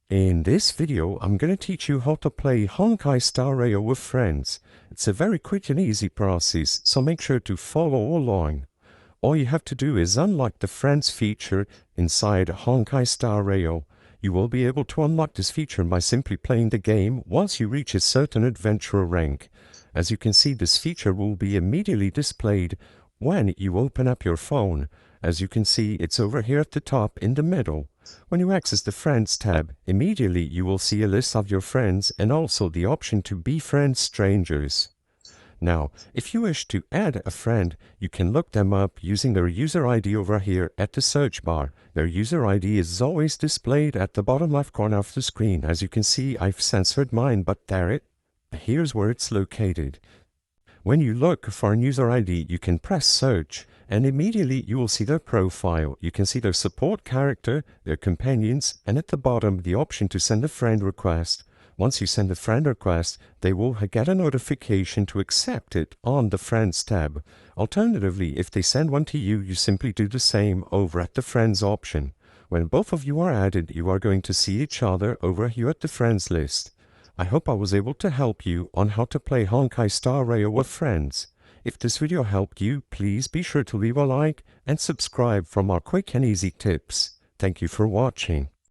In this video, I'm going to teach you how to play Honkai Star Rail with friends. It's a very quick and easy process, so make sure to follow along. All you have to do is unlock the Friends feature inside Honkai Star Rail. You will be able to unlock this feature by simply playing the game once you reach a certain adventurer rank. As you can see, this feature will be immediately displayed when you open up your phone. As you can see, it's over here at the top in the middle. When you access the Friends tab, immediately you will see a list of your friends and also the option to befriend strangers. Now, if you wish to add a friend, you can look them up using their user ID over here at the search bar. Their user ID is always displayed at the bottom left corner of the screen. As you can see, I've censored mine, but here's where it's located. When you look for a user ID, you can press search, and immediately you will see their profile. You can see their support character, their companions, and at the bottom the option to send a friend request. Once you send a friend request, they will get a notification to accept it on the Friends tab. Alternatively, if they send one to you, you simply do the same over at the Friends option. When both of you are added, you are going to see each other over here at the Friends list. I hope I was able to help you on how to play Honkai Star Rail with friends. If this video helped you, please be sure to leave a like and subscribe for more quick and easy tips. Thank you for watching.